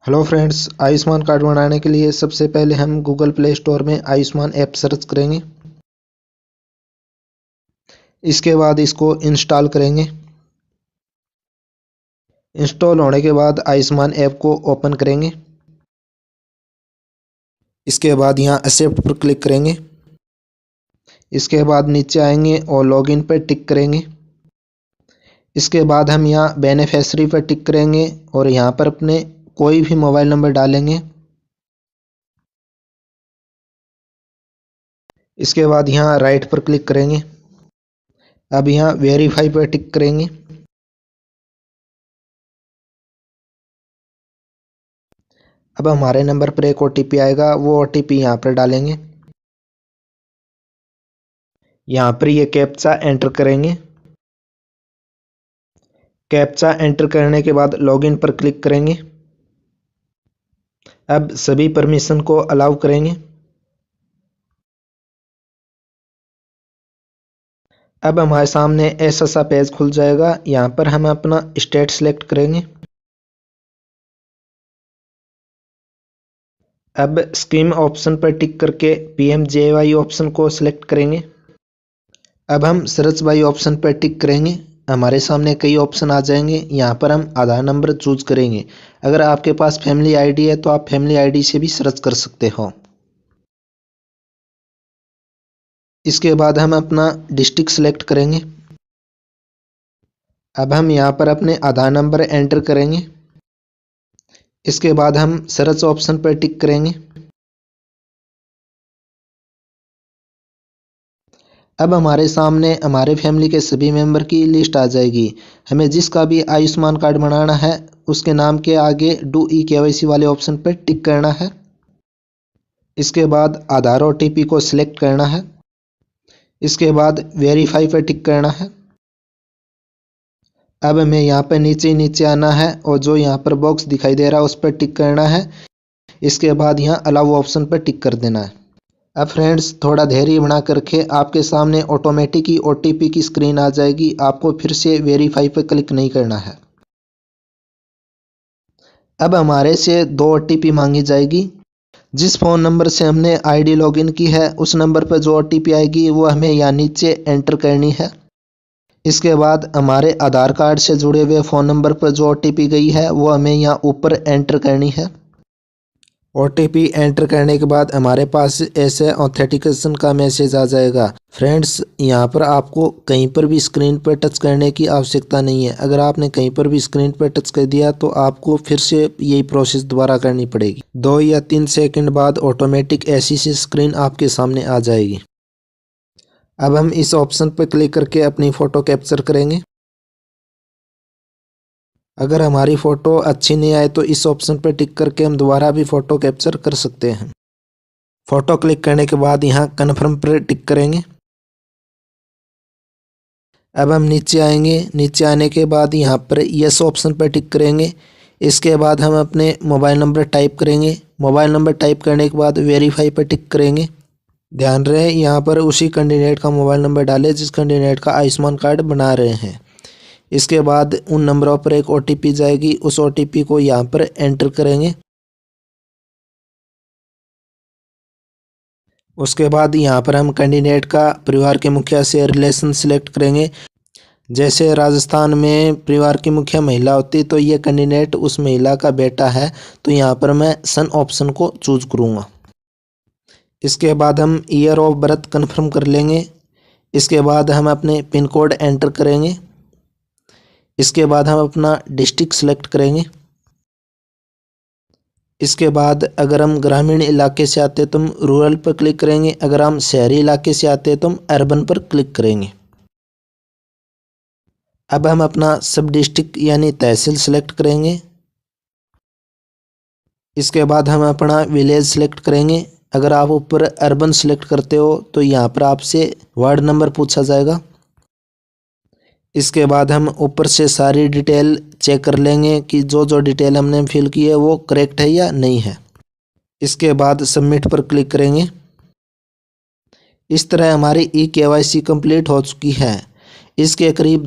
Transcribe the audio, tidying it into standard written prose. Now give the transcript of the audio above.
Hello friends, Ayushman card बनाने के लिए सबसे पहले हम गूगल प्ले स्टोर में आयुष्मान ऐप सर्च करेंगे। इसके बाद इसको इंस्टॉल करेंगे। इंस्टॉल होने के बाद आयुष्मान ऐप को ओपन करेंगे। इसके बाद यहाँ एक्सेप्ट पर क्लिक करेंगे। इसके बाद नीचे आएंगे और लॉगिन पर टिक करेंगे। इसके बाद हम यहाँ बेनिफिशियरी पर टिक करेंगे और यहाँ पर अपने कोई भी मोबाइल नंबर डालेंगे। इसके बाद यहाँ राइट पर क्लिक करेंगे। अब यहाँ वेरीफाई पर टिक करेंगे। अब हमारे नंबर पर एक ओटीपी आएगा, वो ओटीपी यहाँ पर डालेंगे। यहाँ पर ये कैप्चा एंटर करेंगे। कैप्चा एंटर करने के बाद लॉगिन पर क्लिक करेंगे। अब सभी परमिशन को अलाउ करेंगे। अब हमारे सामने ऐसा सा पेज खुल जाएगा। यहाँ पर हम अपना स्टेट सेलेक्ट करेंगे। अब स्कीम ऑप्शन पर टिक करके पीएमजेएवाई ऑप्शन को सिलेक्ट करेंगे। अब हम सर्च बाय ऑप्शन पर टिक करेंगे। हमारे सामने कई ऑप्शन आ जाएंगे। यहाँ पर हम आधार नंबर चूज करेंगे। अगर आपके पास फैमिली आईडी है तो आप फैमिली आईडी से भी सर्च कर सकते हो। इसके बाद हम अपना डिस्ट्रिक्ट सेलेक्ट करेंगे। अब हम यहाँ पर अपने आधार नंबर एंटर करेंगे। इसके बाद हम सर्च ऑप्शन पर टिक करेंगे। अब हमारे सामने हमारे फैमिली के सभी मेंबर की लिस्ट आ जाएगी। हमें जिसका भी आयुष्मान कार्ड बनाना है उसके नाम के आगे डू ई केवाईसी वाले ऑप्शन पर टिक करना है। इसके बाद आधार ओटीपी को सिलेक्ट करना है। इसके बाद वेरीफाई पर टिक करना है। अब हमें यहाँ पर नीचे आना है और जो यहाँ पर बॉक्स दिखाई दे रहा है उस पर टिक करना है। इसके बाद यहाँ अलाउ ऑप्शन पर टिक कर देना है। अब फ्रेंड्स थोड़ा धैर्य बना करके आपके सामने ऑटोमेटिक ही ओटीपी की स्क्रीन आ जाएगी। आपको फिर से वेरीफाई पर क्लिक नहीं करना है। अब हमारे से 2 ओटीपी मांगी जाएगी। जिस फ़ोन नंबर से हमने आईडी लॉगिन की है उस नंबर पर जो ओटीपी आएगी वो हमें यहाँ नीचे एंटर करनी है। इसके बाद हमारे आधार कार्ड से जुड़े हुए फ़ोन नंबर पर जो ओटीपी गई है वो हमें यहाँ ऊपर एंटर करनी है। ओटीपी एंटर करने के बाद हमारे पास ऐसे ऑथेंटिकेशन का मैसेज आ जाएगा। फ्रेंड्स यहाँ पर आपको कहीं पर भी स्क्रीन पर टच करने की आवश्यकता नहीं है। अगर आपने कहीं पर भी स्क्रीन पर टच कर दिया तो आपको फिर से यही प्रोसेस दोबारा करनी पड़ेगी। 2 या 3 सेकंड बाद ऑटोमेटिक ऐसी सी स्क्रीन आपके सामने आ जाएगी। अब हम इस ऑप्शन पर क्लिक करके अपनी फ़ोटो कैप्चर करेंगे। अगर हमारी फ़ोटो अच्छी नहीं आए तो इस ऑप्शन पर टिक करके हम दोबारा भी फ़ोटो कैप्चर कर सकते हैं। फ़ोटो क्लिक करने के बाद यहाँ कन्फर्म पर टिक करेंगे। अब हम नीचे आएंगे। नीचे आने के बाद यहाँ पर यस ऑप्शन पर टिक करेंगे। इसके बाद हम अपने मोबाइल नंबर टाइप करेंगे। मोबाइल नंबर टाइप करने के बाद वेरीफाई पर टिक करेंगे। ध्यान रहे यहाँ पर उसी कैंडिडेट का मोबाइल नंबर डालें जिस कैंडिडेट का आयुष्मान कार्ड बना रहे हैं। इसके बाद उन नंबरों पर एक ओटीपी जाएगी। उस ओटीपी को यहाँ पर एंटर करेंगे। उसके बाद यहाँ पर हम कैंडिडेट का परिवार के मुखिया से रिलेशन सिलेक्ट करेंगे। जैसे राजस्थान में परिवार की मुखिया महिला होती तो ये कैंडिडेट उस महिला का बेटा है, तो यहाँ पर मैं सन ऑप्शन को चूज करूँगा। इसके बाद हम ईयर ऑफ बर्थ कन्फर्म कर लेंगे। इसके बाद हम अपने पिन कोड एंटर करेंगे। इसके बाद हम अपना डिस्ट्रिक्ट सेलेक्ट करेंगे। इसके बाद अगर हम ग्रामीण इलाके से आते तो हम रूरल पर क्लिक करेंगे। अगर हम शहरी इलाके से आते तो हम अर्बन पर क्लिक करेंगे। अब हम अपना सब डिस्ट्रिक्ट यानी तहसील सेलेक्ट करेंगे। इसके बाद हम अपना विलेज सेलेक्ट करेंगे। अगर आप ऊपर अर्बन सेलेक्ट करते हो तो यहाँ पर आपसे वार्ड नंबर पूछा जाएगा। इसके बाद हम ऊपर से सारी डिटेल चेक कर लेंगे कि जो डिटेल हमने फिल की है वो करेक्ट है या नहीं है। इसके बाद सबमिट पर क्लिक करेंगे। इस तरह हमारी ई केवाईसी कंप्लीट हो चुकी है। इसके करीब